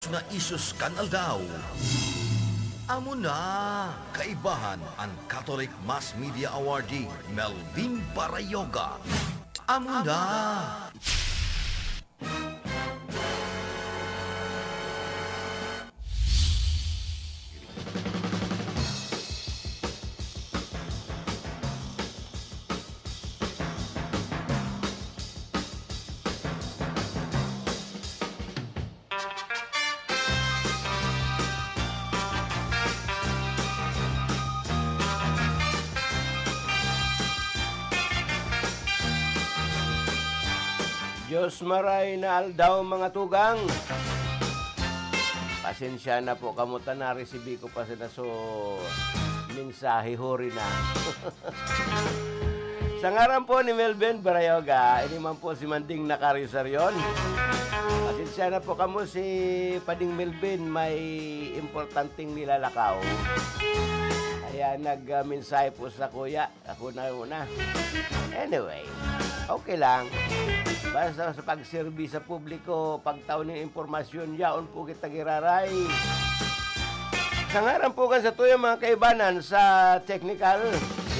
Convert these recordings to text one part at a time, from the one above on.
nga isus kan aldaw. Amo na, kaibahan ang Catholic Mass Media Awardee Melvin Parayoga. Amo na. Diyos maray na aldaw mga tugang. Pasensya na po kamuta na resibi ko pa sila so mensahe hori na. Sa ngaran po ni Melvin Barayoga, ini man po si Manding Nakarisaryon. Pasensya na po kamo si Pading Melvin may importanteng nilalakaw. Kaya nag-mensahe po sa kuya. Ako na una. Anyway, okay lang. Basta sa pagserbi sa publiko, pagtaon ng impormasyon, yaon po kita giraray. Sa ngaran po kan sa tuyo mga kaibanan sa technical,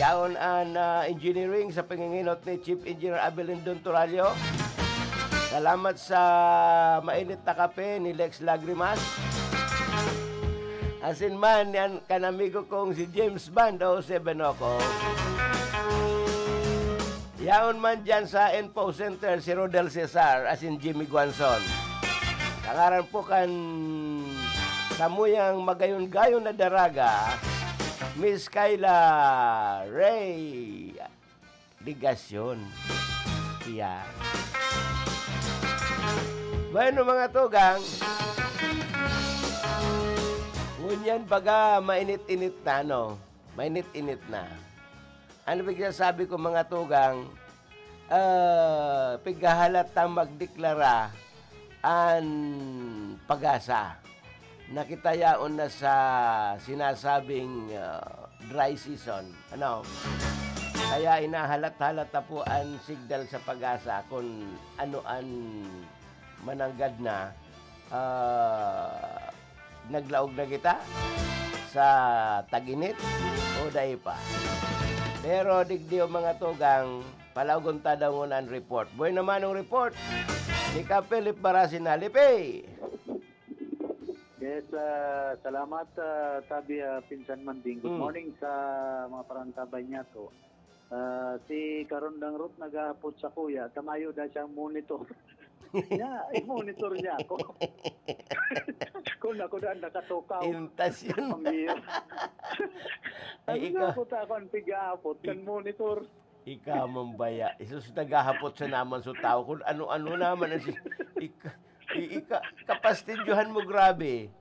yaon ang engineering sa panginginot ni Chief Engineer Abelindon Turalio. Salamat sa mainit na kape ni Lex Lagrimas. Asin man, yan kanamigo kong si James Band o Sebenoco. Yaon man dyan sa Info Center si Rodel Cesar as in Jimmy Guanzon. Tangaran po kan samuyang magayon-gayon na daraga Miss Kayla Ray Ligasyon. Iya. Bueno mga tugang, ngunyan baga mainit-init na no? Mainit-init na. Ano bigla sabi ko mga tugang, pigahalat na magdeklara ang pag-asa. Nakitayaon na sa sinasabing dry season. Ano? Kaya inahalat-halat na po ang signal sa pag-asa kung ano ang mananggad na naglaog na kita sa taginit o dahi pa. Pero digdiyo mga tugang, palawgon daw ang report. Buhay naman ang report. Ni Ka Philip Barasin Halipe. Yes, salamat Tabi Pinsan Manding. Good morning sa mga parantabay niya to. Si Karondang Ruth nagahapot sa kuya, tamayo na siyang monitor. I-monitor niya ako. Kung ako na nakatukaw. Intas yun. Ay, ikaw. Ako ang tigahapot, kan monitor. Ikaw mambaya. Isus nagahapot sa naman sa tao. Kung ano-ano naman. Kapastidyohan mo grabe.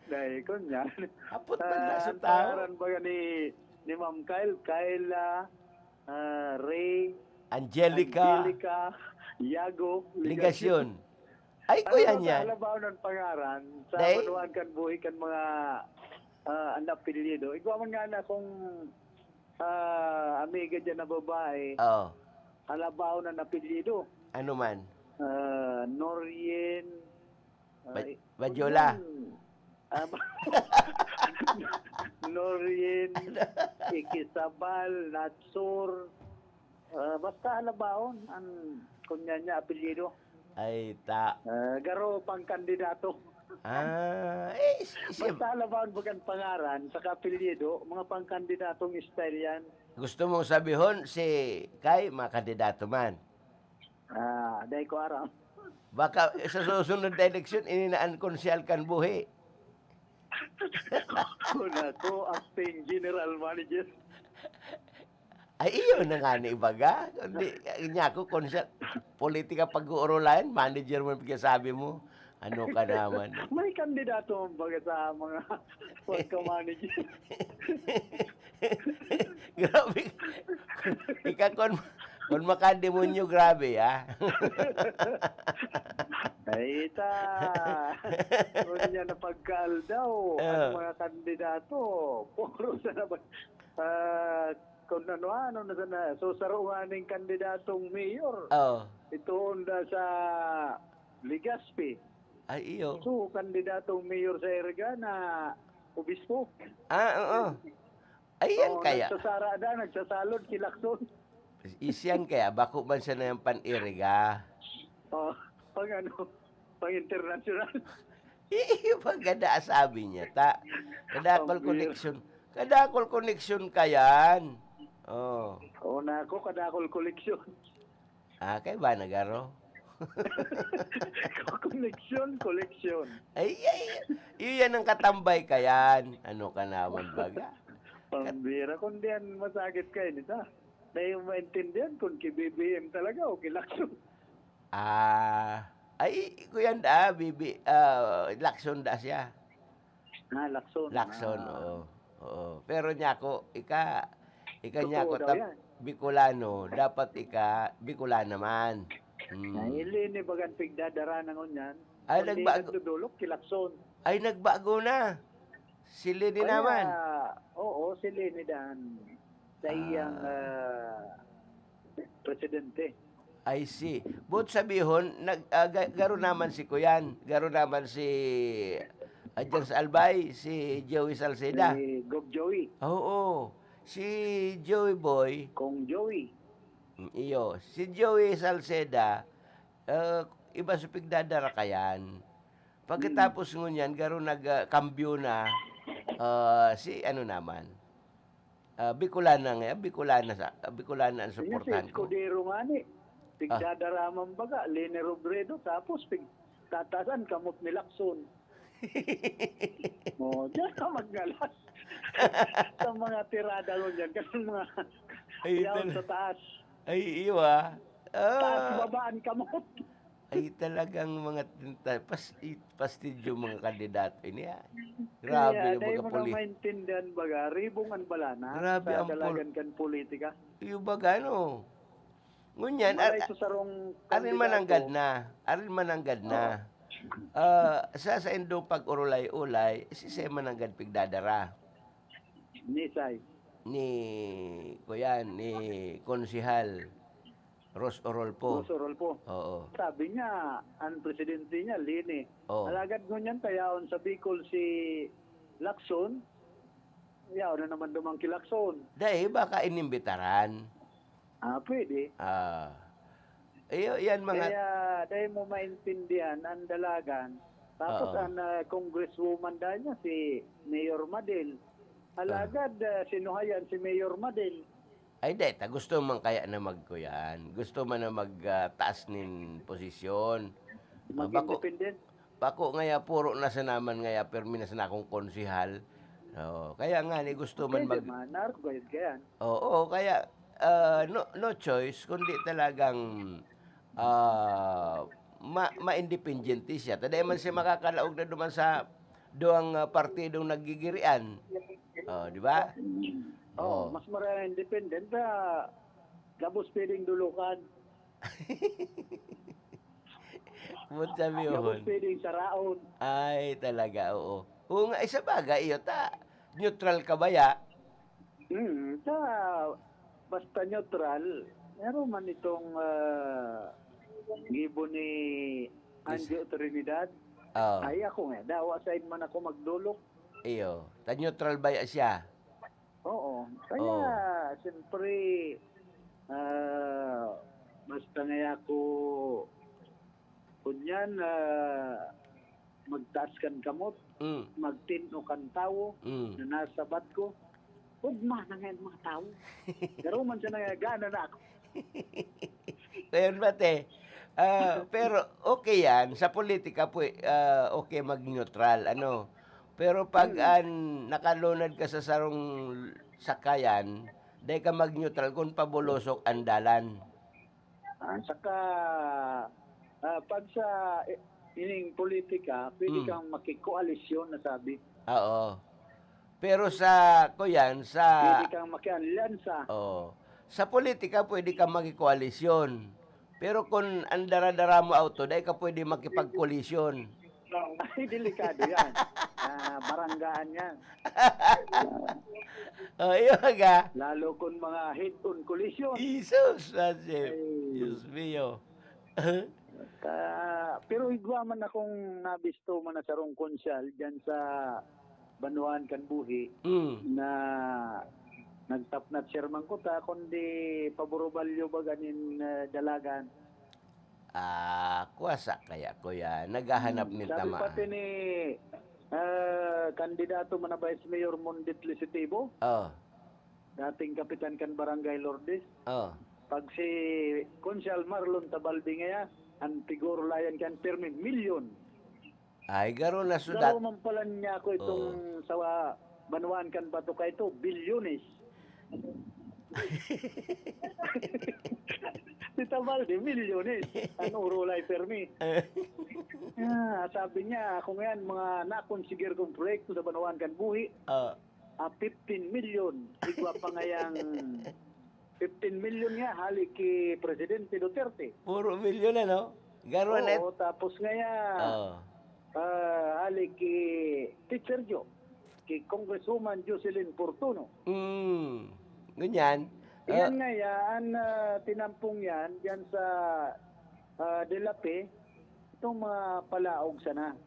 Dahil ko niya. Hapot man na sa tao. Ang baga ni Ma'am Kayla, Ray, Angelica, Yago, Ligasyon. Ay, kuya niyan. Ano ba ng pangaran? Sa unuan kan buhay kan mga anak pilyedo. Ikaw man nga na kung amiga dyan na babae. Oo. Alabaw na napilyedo. Ano man? Norien. Badyola. Norien. Ikisabal. Natsur. Basta alabaon. Kunya niya apelyido. Ay, ta. Garo pang kandidato. Basta alabaon bagang pangaran sa kapelyido, mga pang kandidatong style yan. Gusto mong sabihon si Kay makandidato man. Dahil ko aram. Baka sa susunod na eleksyon, ininaan konsyal kan buhi. Kung ako, acting general manager. Ay, iyo na nga ni Ibaga. Niya ako, konsyal, politika pag-uurulayan, manager mo sabi mo. Ano ka naman? May kandidato baga sa mga pagka-manager. Grabe. Ika kung makademonyo, grabe, ha? Ay, kung niya na pagkaal daw, ang mga kandidato, puro sa naman, kung ano na sana, so saruhan ng kandidatong mayor, ito na sa Legazpi. Ay, iyo. So, kandidatong mayor sa Erga na obispo. Oo. Ayan Oh, kaya. nagsasalod si Lacson. Isyan kaya, bako man siya na yung pan-iriga. Oh, pang international. Iyo pag ganda sabi niya, ta. Kadakol Pambira. connection. Kadakol connection kayan. Oh. O na ako, kadakol koleksyon. Kay ba nagaro? Koleksyon. Ay, iyan ang katambay kayan. Ano ka naman baga? Pambira, kung diyan masakit kayo nita. Dahil maintindihan kung ki-BBM talaga o ki-Lacson. Ay, kuyan bibi, Lacson da siya. Lacson. Lacson, oo. Oo. Pero niya ko, ika niya ko, Totoo daw yan. Bicolano, dapat Bicolana man. Ili ni bagan pigdadara ng unyan. Ay, Kundi nagbago. nagdudulok ki Lacson. Ay, nagbago na. Sila din naman. Oo, si Leni Dan. Sa iyang presidente. I see. But sabihon, garo naman si Kuyan. Garo naman si Adjan Albay, si Joey Salceda. Si Gov Joey. Oo. Si Joey Boy, Kong Joey. iyo. Si Joey Salceda, iba sa pigdadara kayan. Pagkatapos ngunyan, garo nagkambyo na si ano naman. Bicolana nga, Bicolana ang Kanya si suportahan ko. Escudero nga ni. Pigdadaraman baga, Lene Robredo. Tapos tatasan kamot ni Lacson. Diyan ka maggalas. Sa mga tirada mo dyan. Kasi mga yaon sa taas. Ay, iwa. Taas babaan kamot. Ay, talagang mga pastidyo mga kandidato. Ini grabe Kaya, yung dahil mga mo na maintindihan baga, ribungan balana Grabe sa ang dalagan kan politika. Yung baga, no? Ngunyan, Maray sa sarong arin mananggad na. Arin mananggad na. Sa indong pag-urulay-ulay, si Sema mananggad pigdadara. Nisay. Ni Konsihal Ros Orolpo. Rosorol po. Oo. Sabi niya, ang presidente niya, Lini. Oo. Alagad ngunyan, tayaon sa Bicol si Lacson. Yaon na naman dumang ki Lacson. Dahil baka inimbitaran. Pwede. Yan mga... Kaya dahil mo maintindihan ang dalagan. Tapos Oo. ang congresswoman dahil niya, si Mayor Madel. Alagad, sinuhayan si Mayor Madel. Ay, dahil gusto man kaya na magkuyan. Gusto man na magtaas nin posisyon. Mag-independent. Bako ngaya puro na sa naman ngaya permi na sa akong konsihal. Kaya nga ni gusto man Pwede man, narugayad ka yan. Oo, kaya no choice kundi talagang ma-independente siya. Taday man siya makakalaog na duman sa doang partidong nagigirian. Di ba? Mas marami independent na gabos pwedeng dulukan. Mut sabi Gabos yun. pwedeng saraon. Ay, talaga, oo. Oo nga, isa bagay, iyo, neutral ka ba ya? Basta neutral. Meron man itong gibo ni Anjo Trinidad. Oo. Ay ako nga, dawa side man ako magdulok. Iyo, neutral ba ya siya? Oo. Kaya, siyempre, basta nga ako, kunyan, magtaas kan kamot, magtino kan tao, na nasa bat ko, ugma na ngayon mga tao. Pero man siya nagagana na ako. Ayun ba, te? Pero okay yan. Sa politika po, okay mag-neutral. Ano? Pero pag nakalunad ka sa sarong sakayan, dahil ka mag-neutral kung pabulosok andalan. Saka, pag sa ining politika, pwede kang makikoalisyon na sabi. Oo. Pero sa Pwede kang makianlansa. sa politika pwede ka magikoalisyon. Pero kung andara-dara mo auto, dahil ka pwede makipagkoalisyon. Ay, delikado yan. Baranggaan yan. Iyon ka. Lalo kung mga head-on collision. Jesus, Diyos mío. Pero igwa man akong nabisto man na sarong konsyal dyan sa Banuan Kanbuhi na nagtapnat sirman ko ta kundi paborobalyo ba ganin dalagan. Kuwasa kaya kuya. Naghahanap ni Sabi tama. pati ni kandidato man na Vice Mayor Mondit Lisitibo, Oh. dating kapitan kan Barangay Lourdes. Oh. Pag si Konsyal Marlon Tabaldi ngaya, ang tiguro layan kan permi milyon. Ay, garo na sudat. Dalaw man pala niya ako itong sa Banuan kan bato ka ito, bilyones. Si Tabaldi, milyones. Ang urulay permi. Sabi niya, kung yan, mga nakonsigir kong proyekto sa Banuan kan buhi, 15 million. Igwa pa ngayang 15 million nga, halik kay Presidente Duterte. Puro milyon ano? Garo na. Oo, tapos ngaya, halik kay Teacher Joe, kay Congresswoman Jocelyn Portuno. Ganyan. Yan nga yan, tinampong yan, dyan sa Delape, itong mga palaog sana.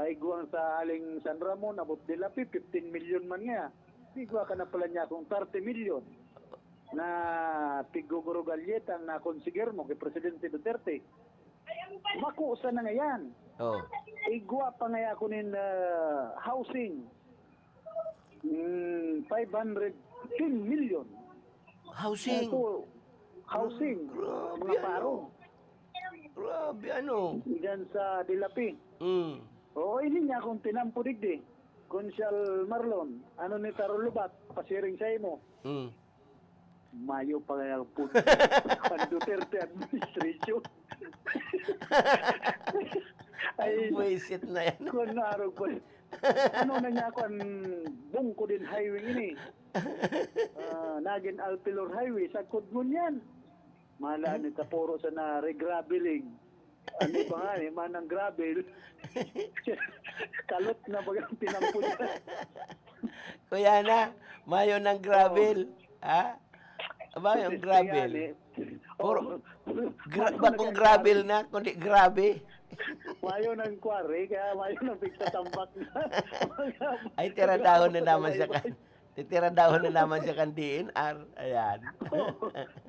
Iguang sa aling San Ramon, abot Delape, 15 million man nga. Igwa ka na pala niya kung 30 million na Tiguguro Galyeta ang nakonsiger mo kay Presidente Duterte. Makuusa na nga yan. Igwa pa nga ako nin housing. 510 million. Housing. Housing. Grabe, Mga paro. Grabe ano. Diyan sa Dilapi. Oo, hindi niya akong tinampo digdi. Konsyal Marlon, ano ni Tarulubat, pasiring sa imo. Mayo pa nga po. Duterte administration. Ay, buwisit na yan. Kunaro ko. Ano na niya ako ang bungko din highway ini. Nagin Alpilor Highway, sa Kudmun yan. Malaan ni Taporo sa na regrabeling. Ano ba nga eh, manang gravel. Kalot na bagang tinampo niya. Kuya na, mayo ng gravel. Ha? Aba, yung gravel. Puro, bakong gravel na, kundi grabe. Mayo ng quarry, kaya mayo ng pigtatambak na. Ay, tiradahon na naman siya kan. Tiradahon na naman siya kan DNR. Ayan.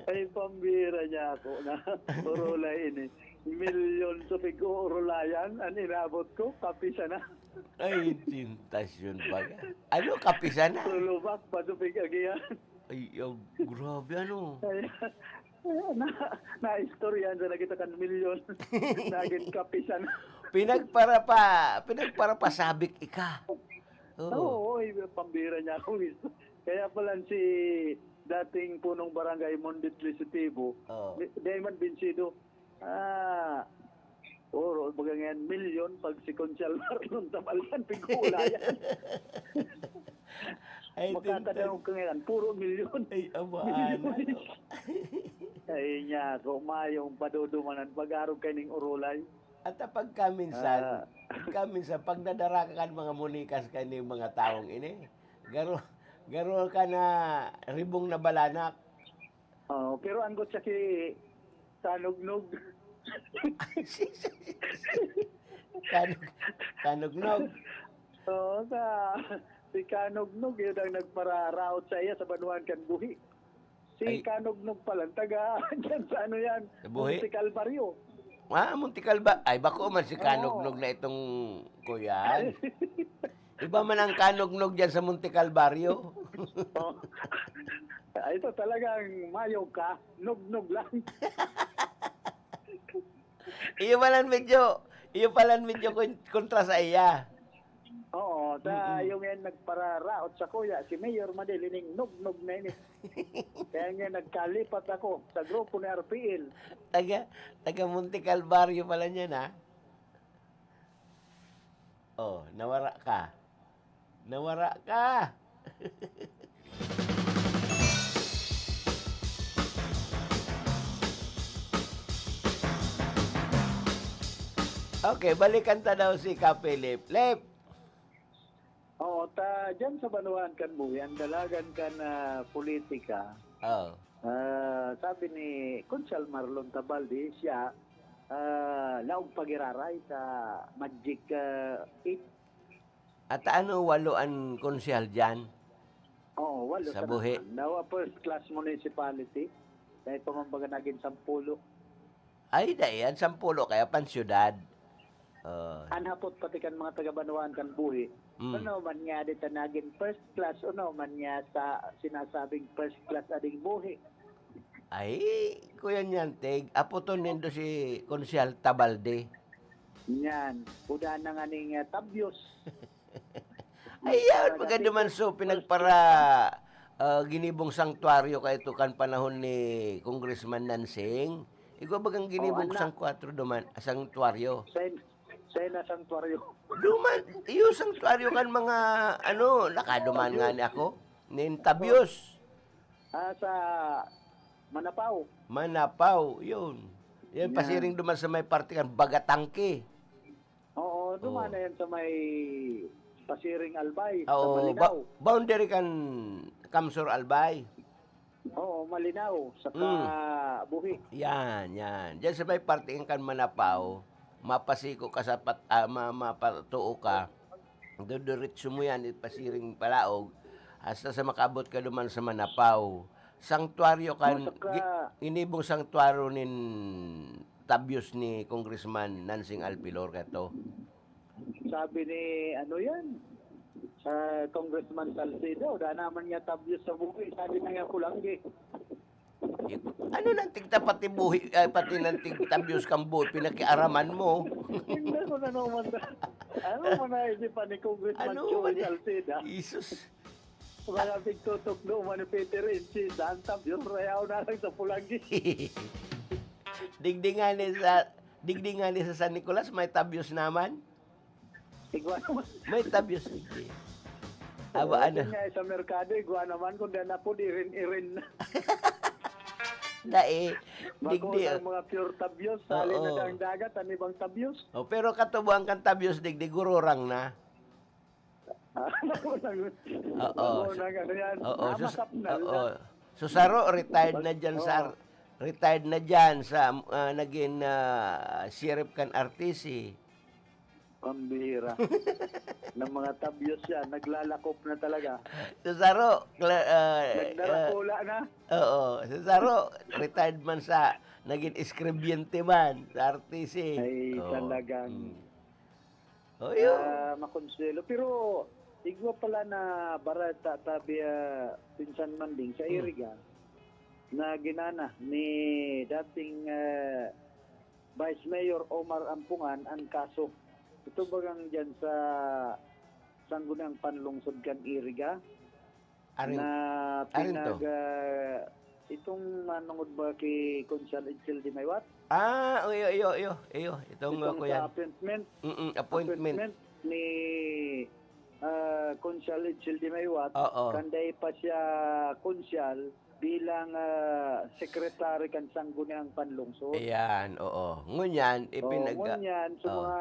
Ay, pambira niya ako na urulay ini. Milyon sa pig-urulayan, ang inabot ko, kapisa na. Ay, tintas yun baga. Ano, kapisa na? Tulubak, patupig agiyan. Ay, grabe ano. Na-istoryan sa nakita kan milyon. Naging kapisa na. Pinagpara pa sabik ika. Oo, pambira niya ako. Kaya pala si dating punong barangay Mondit Lisitibo, Damon Bincido, bagang yan, milyon pag si Conchal Marlon Tabalyan, pig-ulayan. Makakadawag ka ngayon, puro milyon. Ay, abaan. Ay niya, kumayong padudumanan, pag-arog kaning urulay. At pagkaminsan, pag nadara ka mga munikas ka ni mga taong ini, garo ka na ribong na balanak. Pero anggot siya ki Kanugnog. Kanugnog. Oo, si Kanugnog yun ang nagpararaot sa iya sa Banuan Kanbuhi. Si Kanugnog pala, taga dyan sa ano yan, Buhi? Monte Calvario. Muntikal ba? Ay, bako man si Kanugnog na itong kuyan. Iba man ang Kanugnog dyan sa Monte Calvario. Ito talagang mayo ka, nugnog lang. Iyo palan medyo kontra sa iya. Oo, yung yan nagpararaot sa kuya, si Mayor Madelining nugnog na ini. Kaya nga nagkalipat ako sa grupo ni RPL. Taga Monte Calvario pala niya na. Nawara ka. Okay, balikan ta daw si Kapilip. Lip! Oo, dyan sa Banuan Kanbuhi, ang dalagan ka na politika, sabi ni Conchal Marlon Tabaldi, siya, laog pagiraray sa Magic 8. At ano, 8 ang konsyal dyan? Oo, walo Sa Buhi. Now, first class municipality. Dahil pamambaga naging 10. Ay, dayan, 10 kaya pansyudad. Anhapot pati kan mga taga-Banuan kan Buhi. Ano man niya dito naging first class, ano man niya sa sinasabing first class ading Buhi. Ay, kuya niyan, Tig. Apo to nindo si Konsyal Tabalde. Yan. Uda na nga ning tabyos. Ayan, magaduman so, pinagpara ginibong sanktuaryo kay ito kan panahon ni Congressman Nansing. Ikaw bagang ginibong sanktuaryo? Sa na sanktuaryo. Duman, iyo sanktuaryo kan mga, ano, nakaduman nga ni ako. Nintabyos. Sa Manapaw. Manapaw, yun. Yan, pasiring duman sa may parte kan Bagatangke. Oo, duman na yan sa may Pasiring Albay, sa Oo, Malinaw. boundary kan Kamsur Albay. Oo, Malinaw, sa Buhi. Yan. Diyan sa may parte kan Manapaw, mapasiko ka sa mapatuo ka, duduritso mo yan, pasiring palaog, hasta sa makabot ka duman sa Manapaw. Sanktuaryo kan, inibong sanktuaryo nin tabyos ni Congressman Nansing Alpilor kato. Sabi ni, ano yan, sa Congressman Salcedo, da naman niya tabyos sa Buhi, sabi na nga Kulanggi. Ano nantig pati buhi, pati nantig tabyos kang buhi, pinakiaraman mo. Hindi ko na naman ano man na pa ni Congressman Joey Salceda. Jesus. Mga pigtutok doon man ni Peter Inchi, daan tabyos, rayaw na lang sa Kulanggi. Digdingan ni sa San Nicolas, may tabyos naman. Igwa naman. May tabyos. Aba, ano? Nga sa merkado, igwa naman kung dana po, irin-irin na. Dae, Bako digdi. ng mga pure tabyos, sali na ang dagat, ang ibang tabyos. Oh, pero katubuan kan tabyos, digdi, gururang na. Oo. Oo. Ano yan, namasapnal na. Oo. Susaro, retired na dyan sa naging sheriff kan RTC. Pambihira. Ng mga tabyos yan, naglalakop na talaga. Susaro, Nagdarakula na. oo, Susaro, retired man sa naging escribiente man sa RTC. Ay, Oo. talagang Oh, yun. makonselo. Pero, igwa pala na barata tabi Pinsan Manding sa Iriga na ginana ni dating Vice Mayor Omar Ampungan ang kaso. Ito bagang dyan sa Sanggunang Panlungsod kan Iriga na pinag itong manungod ba kay Consyal Edsel Di Maywat? Iyo. Itong ko yan. Appointment ni Consyal Edsel Di Maywat. Oo. Kanday pa siya Consyal bilang sekretary kan Sanggunang Panlungsod. Ayan, oo. Ngunyan, Ngunyan, sa mga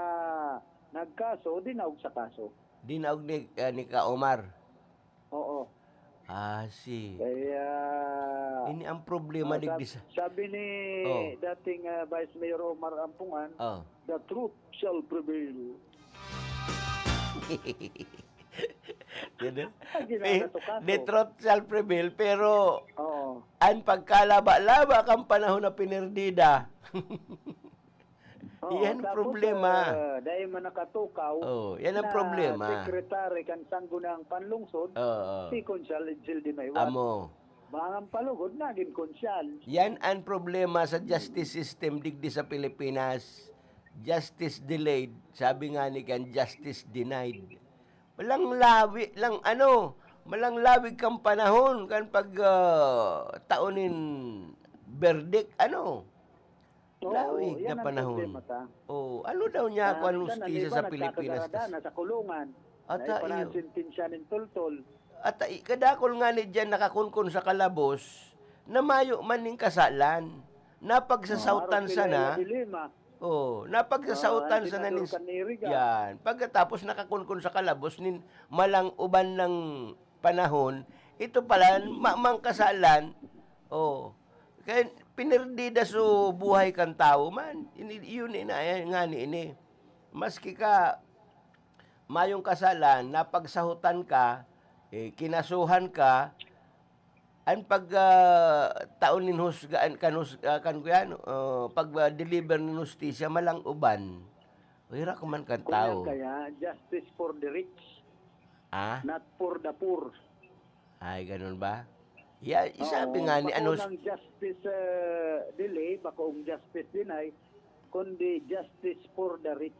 nagkaso, dinaog sa kaso. dinaog ni Ka Omar. Oo. Si. Kaya, Ini ang problema digdi sa. sabi ni dating Vice Mayor Omar Ampungan, the truth shall prevail. The truth shall prevail, pero Oo. ang pagkalaba-laba kang panahon na pinerdida. Yan ang tapos, problema. Dahil man nakatukaw, Yan ang problema. sekretary kan Sanggunang Panlungsod, si Consyal Edsel Di Maywat. Amo. Mga palugod naging konsyal. Yan ang problema sa justice system digdi sa Pilipinas. Justice delayed, sabi nga ni kan justice denied. Walang lawi kang panahon kan pag taonin verdict, lawig na panahon. Ano daw niya kung anong justisya sa Pilipinas? Sa kulungan. Ata Ay, iyo. sintensya ng tultol. At kadakol nga ni dyan nakakunkun sa kalabos, na mayo man ning kasalan. Napagsasautan sana. Napagsasautan sana nin. Yan. Pagkatapos nakakunkun sa kalabos, nin malang uban ng panahon, ito pala, mamang kasalan. Kaya pinerdida so buhay kang tao man. Yun ina nga ni ini. Maski ka mayong kasalan, napagsahutan ka, kinasuhan ka, ang pag taon nin husgaan kan ko yan, pag deliver ng hustisya malang uban. Hira ko man kan tao. Kaya justice for the rich, Ah? not for the poor. Ay, ganun ba? Yeah, isabi nga ni ano, ng justice delay, bakong justice deny, kundi justice for the rich.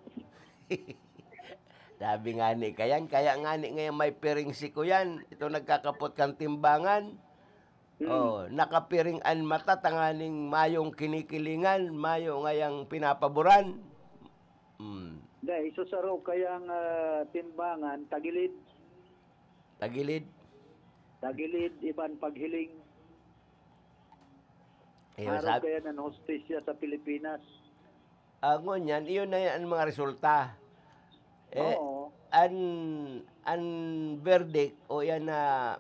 sabi nga ni kaya nga ni ngayon may piring si ko yan. Ito nagkakapot kang timbangan. Oh, nakapiring an mata tanganing mayong kinikilingan, mayo ngayang pinapaboran. Dahil isusaro kayang timbangan, tagilid, Tagilid. iban paghiling. Ayun, Araw kaya ng hostisya sa Pilipinas. ngunyan, iyon na yan ang mga resulta. Oo. An verdict o yan na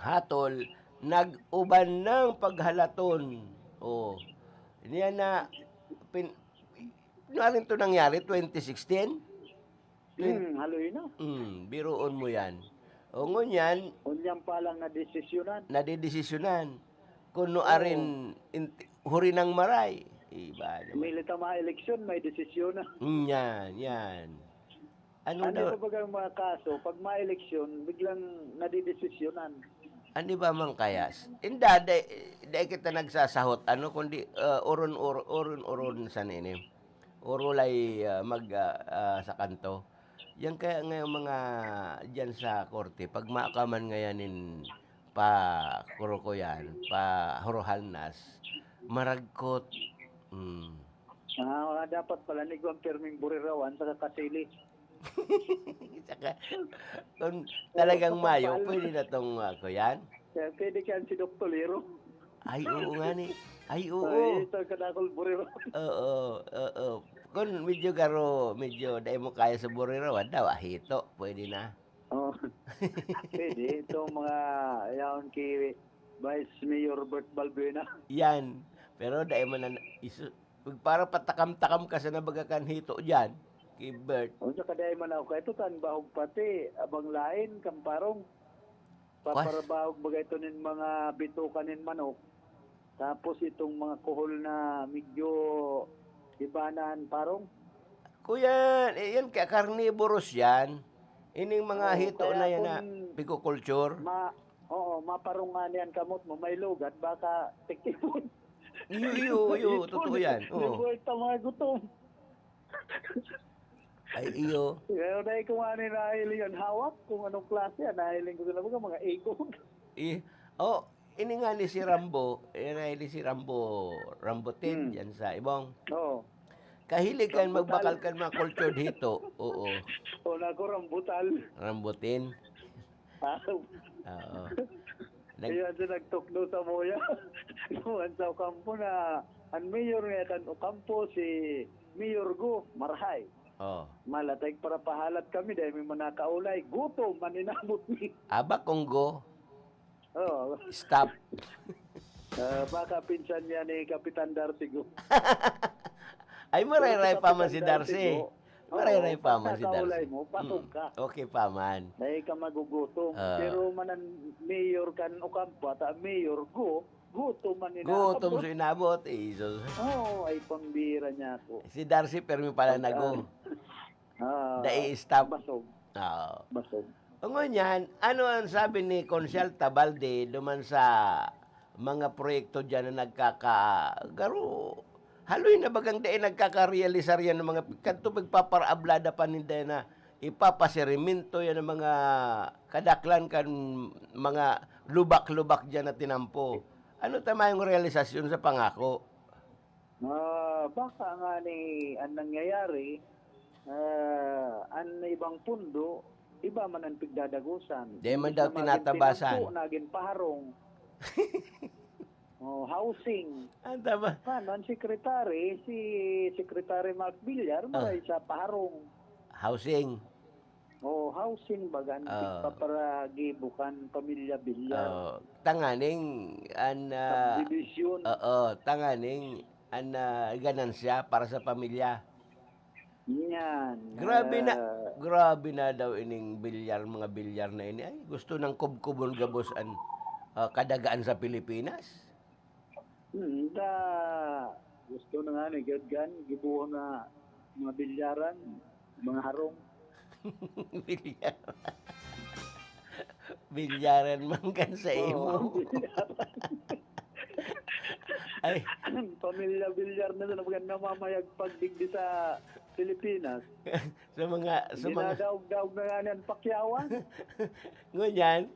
hatol, nag-uban ng paghalaton. O, yan na, narin to nangyari, 2016? Haloy na. Biruon mo yan. O ngunyan, Unyang pa lang na desisyonan. nadidesisyonan. Kuno arin, huri ng maray. Iba naman. Milita mga eleksyon, may desisyon na. Yan. Ano Ano daw? pa bagang mga kaso, pag mga eleksyon, biglang nadidesisyonan. Ano ba man kayas? Inda, dahil kita nagsasahot, kundi uron sa nini. Urulay sa kanto. Yan kaya ngayon mga dyan sa korte, pag maakaman ngayanin pa kurukoyan, pa huruhalnas, maragkot. Dapat pala ni Guam Perming Burirawan sa kasili. Saka, kung talagang mayo, pwede na itong yan. Kaya pwede kyan si Dr. Lero. Ay, oo nga ni. Ay, oo. Ay, ito kadakol Burirawan. Oo. Kung medyo dahil mo kaya sa burirawan daw, hito, pwede na. Oh. Pwede. Itong mga yaon kay Vice Mayor Bert Balbuena. Yan. Pero dahil mo na, para patakam-takam ka sa nabagakan hito dyan, kay Bert. O sa kaday man ako, ito tan bahog pati, abang lain, kamparong. Paparabahog bagay ito nin mga bitukan nin manok. Tapos itong mga kuhol na medyo ibanan parong. Kuya, yan kaya carnivorous yan. Ining mga hito kaya na yan na kung picoculture. Maparungan yan kamot mo, may lugat, baka tikipon. Iyo, totoo yan. Oo. Nabuhay mga gutom. Ay, iyo. Kaya dahil kung ano yung nahiling yan, hawak, kung anong klase yan, nahiling ko sila mga egog. Ini nga ni si Rambo, Rambo 10, yan sa ibong. Oo. Kahilig kan magbakal kan mga cultured hito. Oo. O na ko rambutal. Rambo 10. Oo. Kaya siya nagtukdo sa moya. Nuwan sa kampo na ang mayor nga tan Ocampo si Mayor Go Marhay. Oh. Malatay para pahalat kami dahil may manakaulay. Gutom, maninabot ni. Aba Konggo, Oh. stop. Baka pinsan niya ni Kapitan Dartigo. Ay, marayray pa man si Darcy. Marayray pa man si Kaulay Darcy. mo, pasok ka. Okay pa man. Dahil ka magugutom. Pero manan mayor kan Ocampo at mayor Go, gutom maninabot. Gutom sa inabot. Jesus. Ay pambira niya ako. Si Darcy permi pala nago. Dai-stop. Basog. Oo. Basog. O ngunyan, ano ang sabi ni Consiel Tabalde duman sa mga proyekto dyan na nagkakagaro? Haloy na bagang dahil nagkakarealisar yan ng mga kanto pagpaparablada pa ninda na ipapasiriminto yan ng mga kadaklan kan mga lubak-lubak dyan na tinampo. Ano tama yung realisasyon sa pangako? Baka nga ni ang nangyayari, ang ibang pundo, iba man ang pigdadagusan. Di man daw tinatabasan. Naging paharong. Housing. Ang tama. Ang sekretary, si Secretary Mark Villar, maray sa paharong. Housing. housing bagan para gibukan pamilya bilyar. Tanganing an Subdivision. tanganing an ganansya para sa pamilya. Yan. Grabe na daw ining bilyar, mga bilyar na ini. Ay, gusto ng kubkubon gabos an kadagaan sa Pilipinas. Gusto na nga ni gan gibuo na mga bilyaran, mga harong. Bilyar. Bilyaran man kan sa imo. Ay, Pamilya bilyar na namamayag pagdigdi sa Pilipinas. sa mga Dinadaog-daog na nga niyan pakyawan. ngunyan,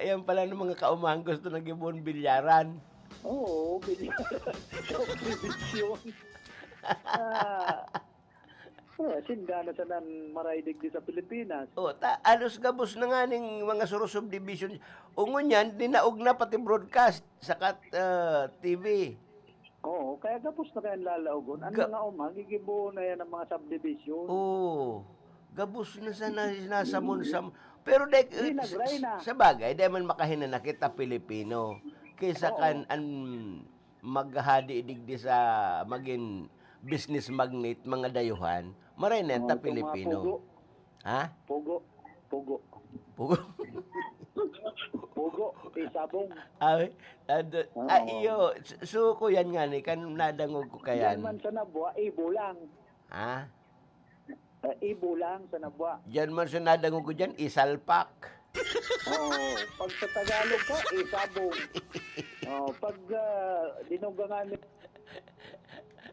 yan pala ng mga kaumahan gusto na gibon bilyaran. Oo, bilyar. Subdivision. Sinda na tanan maray digdi sa Pilipinas. Alos gabos na nga ning mga subdivision. Ungon yan, dinaog na pati broadcast sa TV. Oo, kaya gapos na kayan lalaogon. Ang mga gigibuo na yan ang mga subdivision. Gabos na sa nasamon sa... Pero nagray na. sa bagay, di man makahinana kita Pilipino. Kaysa kan maghadi digdi sa maging business magnate, mga dayuhan, maray na ta Pilipino. Ha? Pugo. Pugo? Pugo, isabong. Iyo, suko yan nga ni, kan nadangog ko kayan. Diyan man sa nabwa, ibo lang. Ha? Ibo lang sa nabwa. Diyan man sa nadangog ko dyan, isalpak. Pag sa Tagalog ka, isabong. Pag dinugangan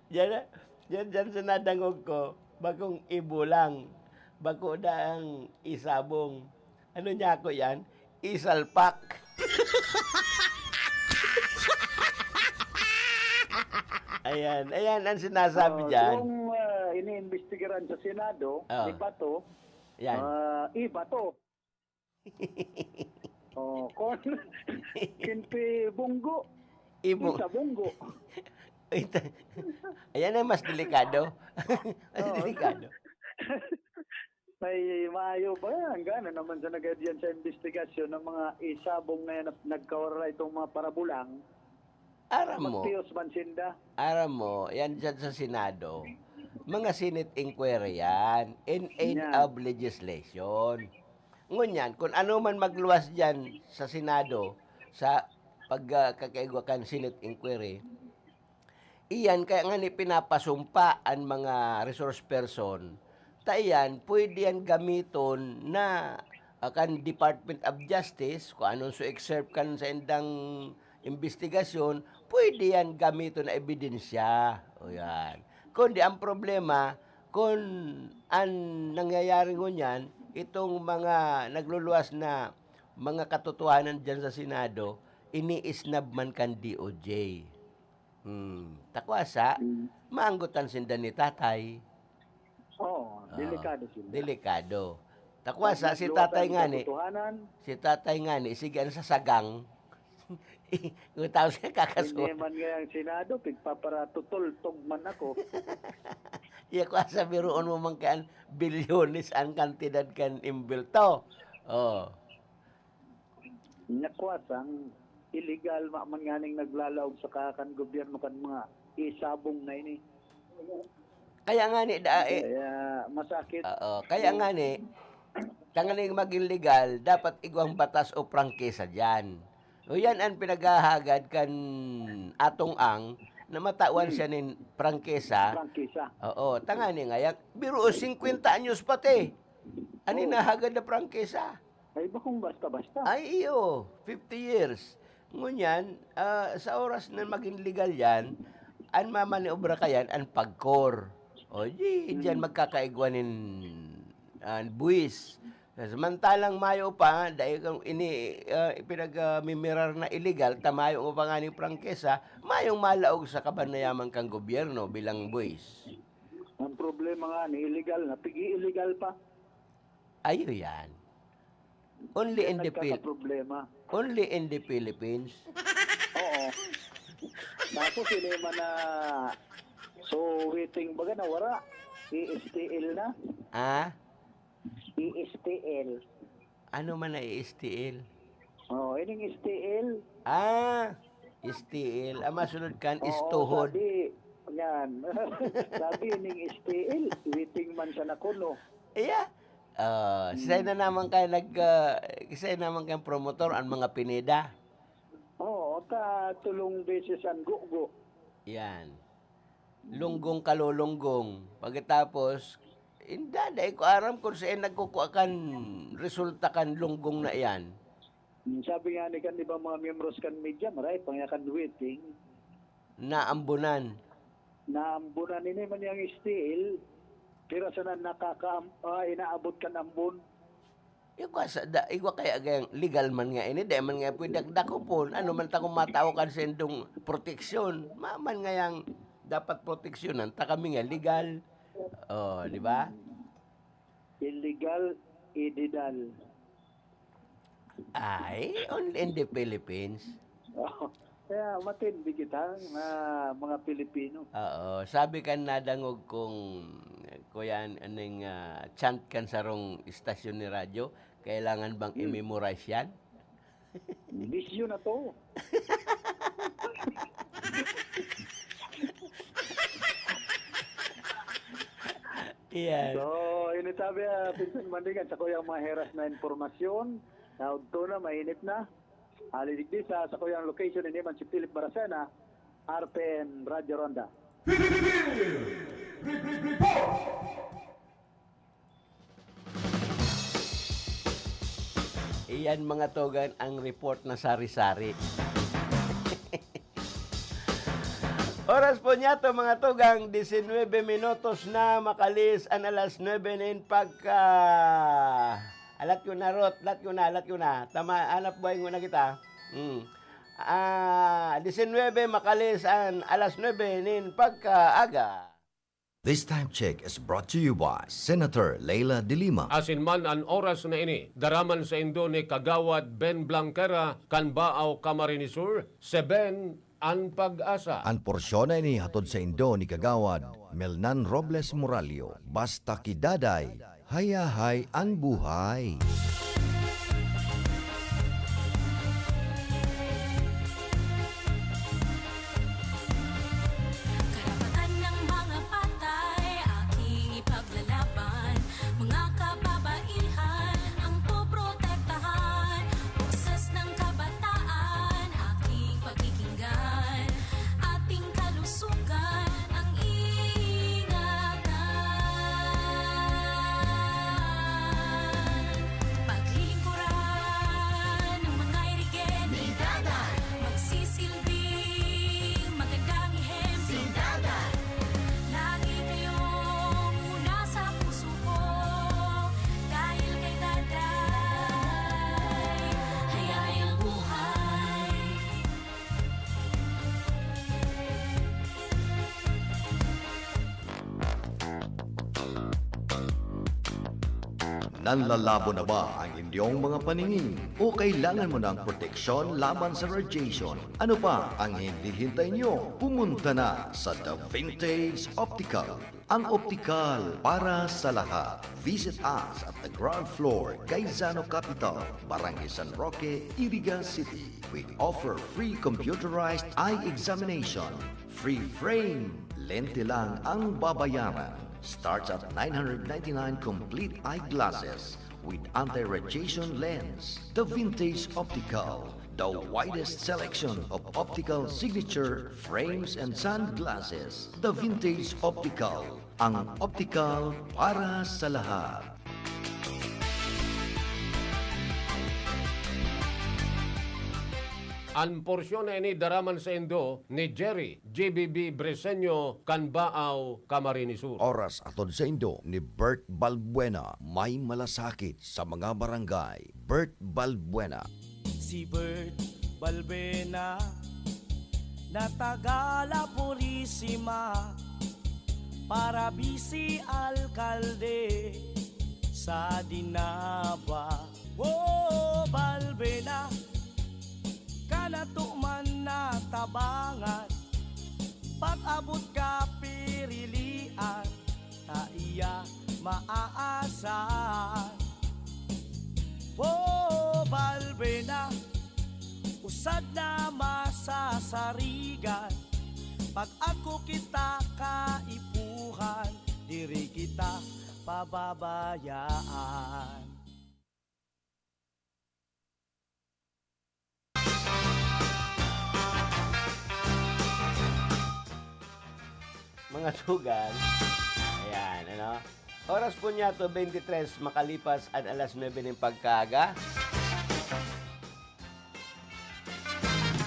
Diyan sa nadangog ko, bagong ibo lang. Bago na ang isabong. Ano niya ako yan? Isalpak. Ayan ang sinasabi dyan. Kung iniimbestigaran sa Senado, ni Bato, Yan. Bato. Kung kinpi bunggo, sa bunggo. Ayan ang mas delikado. Mas delikado. May maayo ba yan? Gano'n naman sa nagadiyan sa investigasyon ng mga isabong na yan nagkawara itong mga parabulang. Aram mo, Magpiyos man sinda. yan dyan sa Senado. Mga Senate inquiry yan. In aid Yan. of legislation. Ngunyan, kung ano man magluwas dyan sa Senado, sa pagkakaigwakan Senate inquiry, iyan kaya nga ni pinapasumpa ang mga resource person. Tayan, pwede yan gamiton na kan Department of Justice, kung anong so-excerpt kan sa endang investigasyon, pwede yan gamiton na ebidensya. O yan. Kundi ang problema, kung ang nangyayari ngunyan, itong mga nagluluwas na mga katotohanan dyan sa Senado, ini-snub man kan DOJ. Takwasa, maanggutan sinda ni tatay. Delikado sila. Delikado. Takwasa, si tatay nga ni, sige ano sa sagang. Kung tao siya kakasuot. Hindi man nga ang Senado, pigpaparatutol, tugman ako. Iya ko sa biroon mo man kan bilyones ang kantidad kan imbilto. Nyakwas ang illegal man nganing naglalaog sa kakan gobyerno kan mga isabong na ini. Kaya nga ni Kaya masakit. kaya nga ni tanganing maging legal, dapat igwang batas o prangkisa diyan. O yan ang pinaghahagad kan atong ang na matawan siya nin prangkisa. Tangani nga yak biro 50 anyos pati. Ani nahagad na prangkisa. Ay bakong basta-basta. Ay iyo, 50 years. Ngunyan, sa oras na maging legal yan, ang mamaniobra kayan, ang pagkor. Diyan magkakaigwanin buwis. Samantalang mayo pa, dahil kung pinag-mimirar na illegal, tamayo mo pa nga ni prangkesa, mayong malaog sa kabanayaman kang gobyerno bilang buwis. Ang problema nga ni illegal na, pigi-illegal pa. Ayo yan. Only in the Philippines. Oo. Tapos hindi man na waiting baga na wara. ISTL na. STL. Ano man ay STL? Oh, ining STL. STL. Masunod kan, Oo, istuhod. sabi, yan. Sabi ining STL, waiting man siya na kuno. Iya. Say na naman kayo say naman kayong promotor ang mga pineda. Oo, tulong beses ang gugo. Yan. Lunggong kalulunggong. Pagkatapos, dahil ko aram kung saan nagkukuha kan resulta kan lunggong na yan. Sabi nga ni kan, di ba mga membros kan media, maray, pangyakan waiting. Naambunan. Naambunan ini man yung STL, pero sana inaabot kan ambon. Igwa kaya gayang legal man nga ini, dahil man nga pwede dako po, ano man takong matawakan sa indong proteksyon. Man nga yang dapat proteksyonan, ta kami nga legal. Di ba? Illegal, ididal. Ay, only in the Philippines. Kaya matindi kita mga Pilipino. Oo, sabi kan nadangog kung kuyan aning chant kan sarong istasyon ni radyo, kailangan bang i-memorize yan? Bisyo na to. Iyan. So, ini sabi Pinsan Mandingan sa kuyang maheras na informasyon. Naudto na, mainit na. Halidigdi sa kuyang location ini man si Philip Baracena, RPN Radio Ronda. Iyan mga togan ang report na sari-sari. Oras po niya to mga tugang, 19 minutos na makalis ang alas 9 nin pagka... alat yun na, Rot. Alat yun na. Tama, hanap buhay mo na kita. 19 makalis ang alas 9 nin pagka aga. This time check is brought to you by Senator Leila de Lima. Asinman ang oras na ini, daraman sa Indo ni Kagawad Ben Blanquera, Kanbaaw Camarinesur, Seben ang pag-asa. Ang porsyon na ini hatod sa Indo ni Kagawad Melnan Robles Moralio. Basta kidaday, hayahay ang buhay. Karapatan ng mga patay, aking ipaglalaban. Mga kababaihan, ang poprotektahan. Boses ng kabataan, aking pakikinggan. Ating kalusugan, ang ingatan. Paglilingkuran ng mga irigen, magsisilbing magandang ihemplo. Lagi kayong una sa puso ko, dahil kay Daday, hayay ang buhay. Nanlalabo na ba ang inyong mga paningin? O kailangan mo ng proteksyon laban sa radiation? Ano pa ang hindi hintay nyo? Pumunta na sa The Vintage Optical. Ang optical para sa lahat. Visit us at the ground floor, Gaisano Capital, Barangay San Roque, Iriga City. We offer free computerized eye examination. Free frame. Lente lang ang babayaran. Starts at 999 complete eyeglasses with anti-radiation lens. The Vintage Optical, the widest selection of optical signature frames and sunglasses. The Vintage Optical, ang optical para sa lahat. Ang porsyon na ini, daraman sa Indo ni Jerry GBB Breseño, Kanbaaw Camarinesur. Oras atod sa Indo ni Bert Balbuena. May malasakit sa mga barangay. Bert Balbuena. Si Bert Balbena na Tagala Purisima, para bisi alkalde sa Dinaba. Oh, Balbena, kanatuman na tabangan, pag-abot ka pirilian, ta iya maaasahan. usad na masasarigan. Pag ako kita kaipuhan, diri kita pababayaan. Mga tugan, ayan, ano? Oras po niya to 23 makalipas at alas 9 ng pagkaga.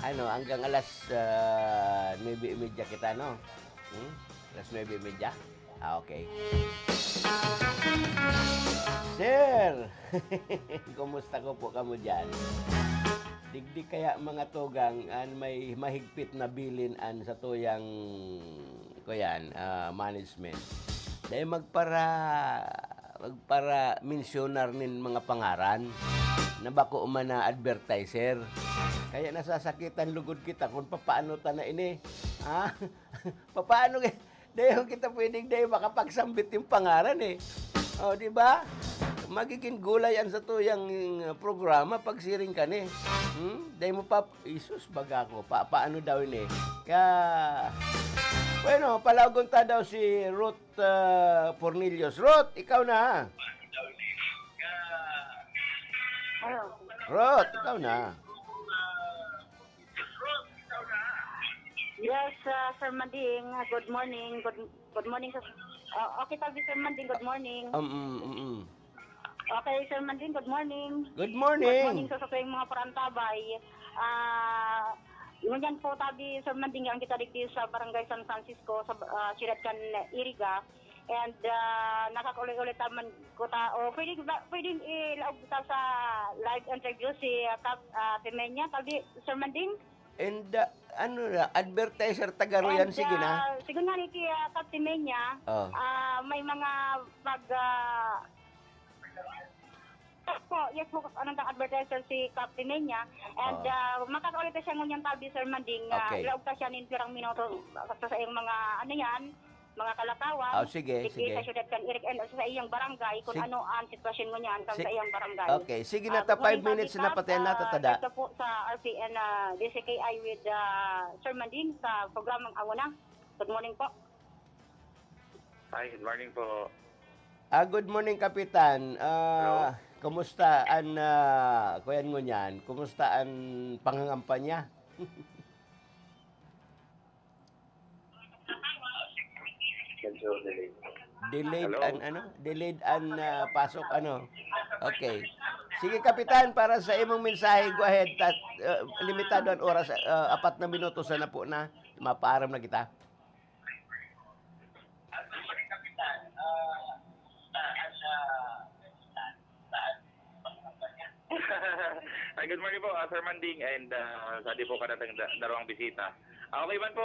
Ano, hanggang alas 9:30 kita, no? Alas 9:30? Ah, okay. Sir! Kumusta ko po kamo dyan? Digdig kaya mga tugang may mahigpit na bilin sa tuyang management. Dahil magpara missionar nin mga pangaran na bako man na advertiser. Kaya nasasakitan lugod kita kung paano ta na ini. Ha? Paano dahil kita pwedeng dahil makapagsambit yung pangaran eh. O, di ba? Magiging gulay yan sa tuyang programa pag siring ka ni. Dahil mo pa, Isus, baga ko. Paano daw ini? Kaya, bueno, palagon ta daw si Ruth Fornilius. Ruth, ikaw na. Ruth, ikaw na. Yes, Sir Manding. Good morning. Good morning. Okay, tabi Sir Manding. Good morning. Okay, Sir Manding. Good morning. Good Good morning. morning sa yung mga parantabay. Ngunyan po tabi Sir Manding ang kita dito sa Barangay San Francisco sa Ciudad Can Iriga. And nakakaulit-ulit naman ko pwedeng ilaog ta sa live interview si Timenya tabi Sir Manding. And advertiser tagaroyan, sige na. Sige nga ni kaya Timenya, Oh. may mga yes po, anong advertiser si Captain Menya. And makakaulit siya ngunyan tabi Sir Manding. Okay. Ilaog ta siya nin pirang minuto sa iyong mga mga kalakawan. Sige. Sa syudad kan Irig and sa iyang barangay kung Sige. ano ang sitwasyon mo niyan sa iyang barangay. Okay, sige na ta 5 minutes na patayan na tatada. Ito po sa RPN DCKI with Sir Manding sa programang Awuna. Good morning po. Hi, good morning po. Good morning, Kapitan. Hello. Kumusta kuyan mo niyan? Kumusta ang pangangampanya? Delayed Hello? Delayed pasok Okay. Sige, Kapitan, para sa imong mensahe, go ahead. Limitado ang oras, 4 na minuto sa na po na. Mapaaram na kita. Hi, good morning po, Sir Manding, and sa di po kadatang darawang bisita. Okay man po,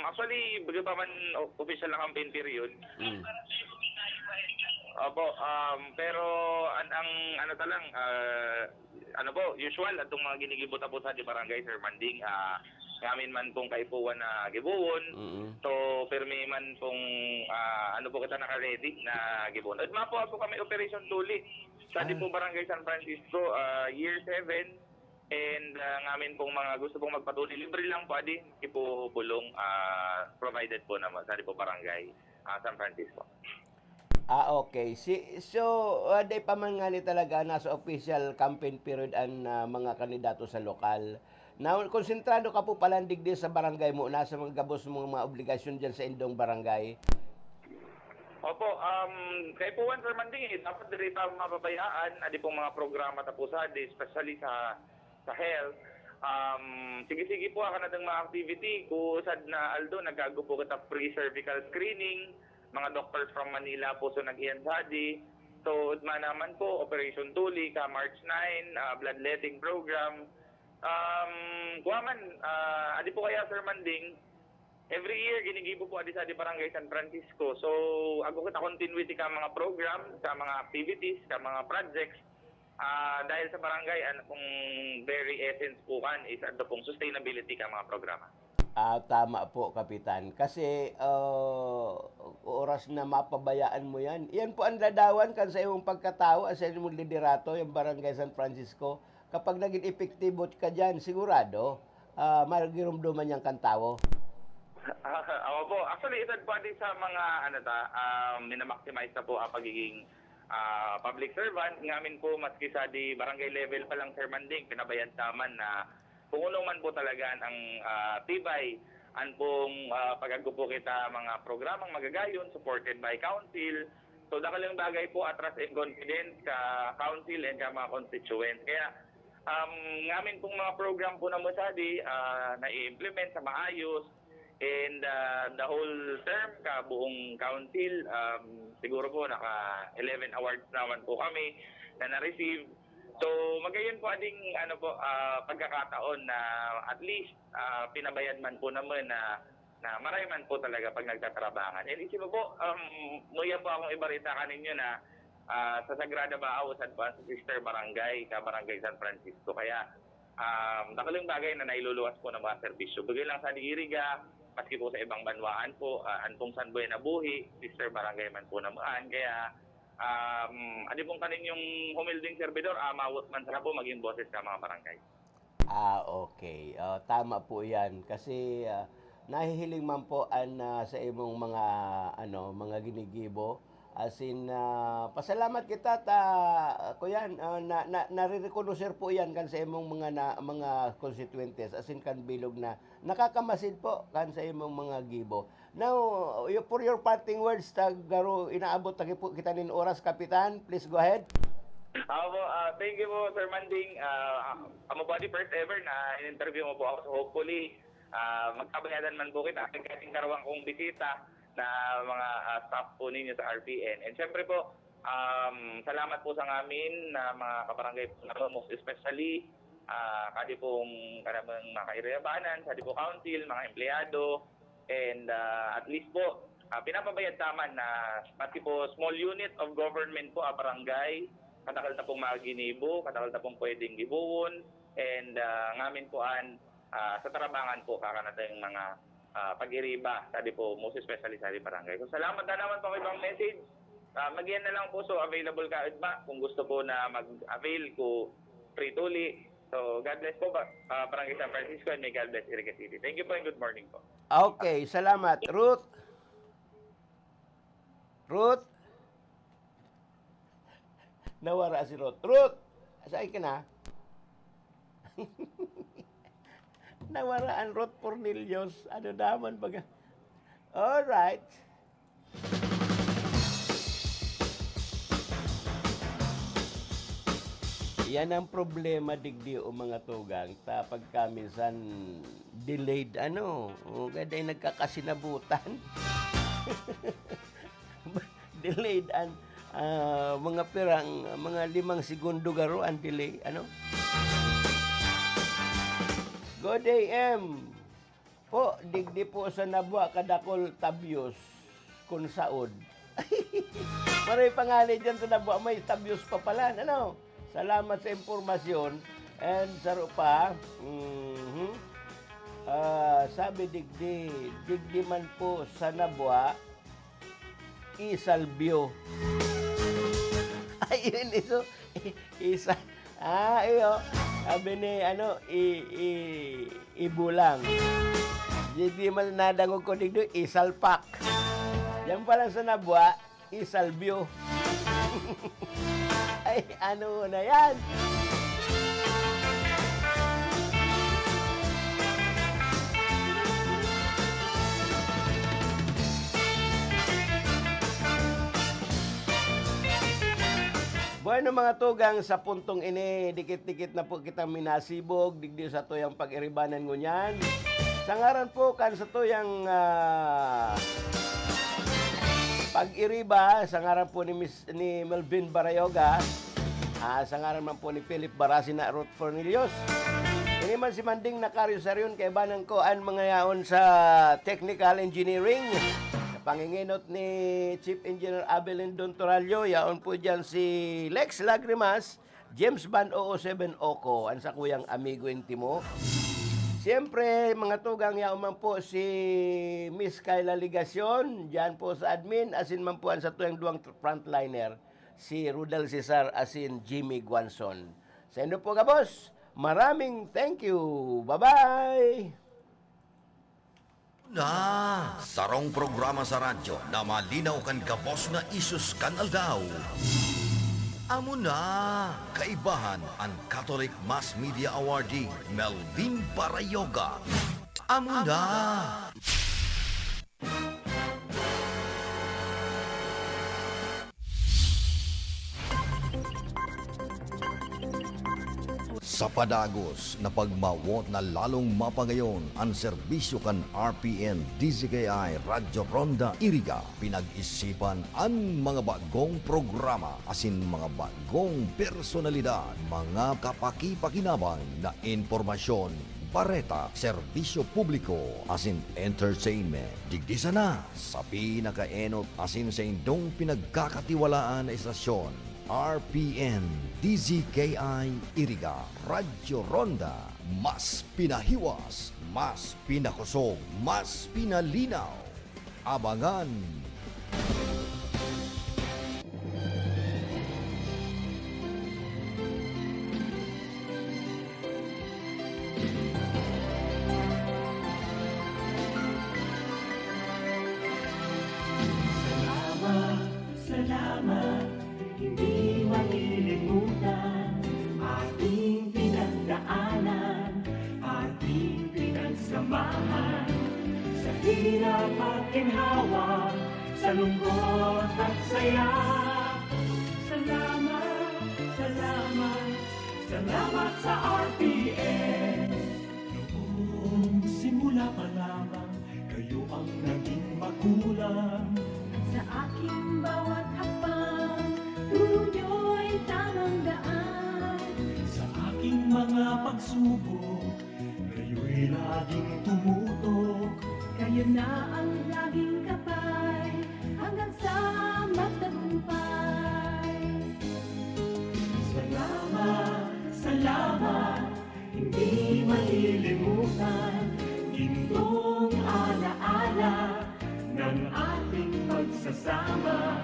actually, bago pa man official na campaign period. Opo, pero ang usual atong mga ginigibot po sa di barangay, Sir Manding, ngamin man pong kaipuan na gibuon. So, permi man pong kita naka-ready na gibuon. At po ako kami Operation Tuli sa di po barangay San Francisco, year 7. And ngamin pong mga gusto pong magpatuloy, libre lang po adi, ipo bulong provided po naman sa di po barangay San Francisco. Okay. So, day pa man nga ni talaga nasa official campaign period ang mga kandidato sa lokal. Now, konsentrado ka po palandig din sa barangay mo, nasa mga gabos mong mga obligasyon dyan sa indong barangay. Opo, kay po Sir Manding, dapat diri ta mapabayaan, adi pong mga programa tapusan, especially sa health. Sige po akan natang mga activity, kusad na Aldo, nagago po kita pre-cervical screening, mga doctors from Manila po so nag-iyan sadi. So, naman po, Operation Tuli, ka March 9, bloodletting program. Adi po kaya Sir Manding, every year ginigibo po adi sa Barangay San Francisco. So, ako kita continuity ka mga program, ka mga activities, ka mga projects. Dahil sa barangay, kung very essence po kan is pong sustainability ka mga programa. Tama po, Kapitan. Kasi oras na mapabayaan mo yan. Yan po ang ladawan kan sa iyong pagkatao sa iyong liderato, yung Barangay San Francisco. kapag naging epektibo ka dyan, sigurado, magirumduman niyang kantawo. Ako po. Actually, isa po din sa mga minamaximize na po ang pagiging public servant. Ngamin po, maski sa di barangay level pa lang, Sir Manding, pinabayad naman na kung ano man po talaga ang tibay, an pong pag-agupo kita mga programang magagayon, supported by council. So, dakalang bagay po atras and confidence ka council and ka mga constituents. Kaya, ngamin pong mga program po na musadi na i-implement sa maayos. And the whole term ka buong council, siguro po naka 11 awards naman po kami na na-receive. So magayon po ading pagkakataon na at least pinabayad man po naman na maray man po talaga pag nagtatrabahan. And isip mo po, muya po akong ibarita kaninyo na sa Sagrada Bao, San Juan, sa Sister Barangay, ka Barangay San Francisco. Kaya nakalang bagay na nailuluwas po ng mga serbisyo. Bagay lang sa Iriga, maski po sa ibang banwaan po, antong San Buenabuhi, Sister Barangay man po naman. Kaya, adi pong kaninyong humilding servidor, mawot man sana po maging boses sa mga barangay. Okay. Tama po yan. Kasi nahihiling man po sa imong mga ginigibo. As in, pasalamat kita kuyan, nare-reconnoicer po yan kan sa imong mga constituentes, as in kan bilog na nakakamasid po kan sa imong mga gibo. Now, for your parting words, garo inaabot po kita nin oras, Kapitan, please go ahead. Thank you po, Sir Manding. Amo po di first ever na in-interview mo po ako. So hopefully, magkabayadan man po kita. Kasi karawang kong bisita na mga staff po ninyo sa RPN. And syempre po, salamat po sa amin na mga kabarangay po na most especially kadi pong karamang mga kairabanan, kadi po council, mga empleyado, and at least po, pinapabayad taman na pati po small unit of government po, barangay, katakal na pong mga ginibo, katakal na pong pwedeng gibuwon, and ngamin po sa tarabangan po kakanatang mga pag-iriba, sabi po, most especially sa barangay. So, salamat na naman po ibang message. Magyan na lang po, so available ka ba kung gusto po na mag-avail ko free tuli. So, God bless po, Barangay San Francisco, and may God bless Iriga City. Thank you po and good morning po. Okay, salamat. Ruth? Nawara si Ruth. Ruth! Saan ka na? Nawara ang Ruth Cornelius. Ano naman baga? Alright. Yan ang problema digdi o mga tugang. Tapag kamisan delayed gaday nagkakasinabutan. Delayed mga pirang, mga 5 segundo garo ang delay. Good AM. Po, digdi po sa nabwa kadakol tabyos kun saod. Maray pangalan dyan sa nabwa, may tabyos pa pala. Salamat sa impormasyon. And saro pa, sabi digdi man po sa nabwa, isalbyo. Ayun iso, iyo. Sabi ni, ibulang. Hindi man nadangog ko digdo, isalpak. Yan pala sa nabwa, isalbyo. Ay, ano na yan? Bueno mga tugang, sa puntong ini, dikit-dikit na po kita minasibog, digdi sa tuyang pag-iribanan ngunyan. Sa ngaran po kan sa tuyang pag-iriba, sa ngaran po ni Melvin Barayoga, sa ngaran man po ni Philip Barasina Ruth Cornelius. Ini man si Manding nakaryosaryon kay banang ko ang mga yaon sa technical engineering. Panginginot ni Chief Engineer Abelin Don Torallo, yaon po dyan si Lex Lagrimas, James Band 007 Oko, ang sa kuyang amigo intimo. Siyempre, mga tugang yaon man po si Miss Kayla Ligacion, dyan po sa admin, asin man po ang sa tuyang duwang frontliner, si Rudal Cesar, asin Jimmy Guanzon. Sa inyo po, kabos, maraming thank you. Bye-bye! Na, sarong programa sa radyo na malinaw kan kabos nga isus kan aldaw. Amo na, kaibahan ang Catholic Mass Media Awardee Melvin Barayoga. Amo na. Sa padagos na pagmawot na lalong mapangayon ang serbisyo kan RPN DZKI Radyo Ronda Iriga, pinag-isipan ang mga bagong programa asin mga bagong personalidad, mga kapaki-pakinabang na impormasyon, pareta, serbisyo publiko, asin entertainment. Digdisa na sa pinakaenot asin sa indong pinagkakatiwalaan na istasyon. RPN DZKI Iriga Radyo Ronda, mas pinahiwas, mas pinakusog, mas pinalinaw. Abangan! Salamat, hindi malilimutan ating pinagdaanan, ating pinagsamahan sa hirap at ginhawa, sa lungkot at saya. Salamat, salamat, salamat sa RPN. Noong simula pa lamang, kayo ang naging magulang. Sa aking bawat hakbang, turo niyo'y tamang daan. Sa aking mga pagsubok, kayo'y laging tumutok. Kayo na ang laging kapay, hanggang sa magtagumpay. Salamat, salamat, hindi malilimutan. Gintong alaala ng ating pagsasama.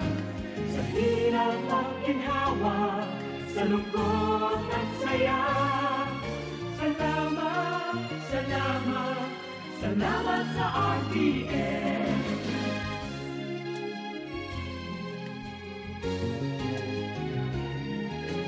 Sa hirap at ginhawa, sa lungkot at saya. Salamat, salamat, salamat sa RPN.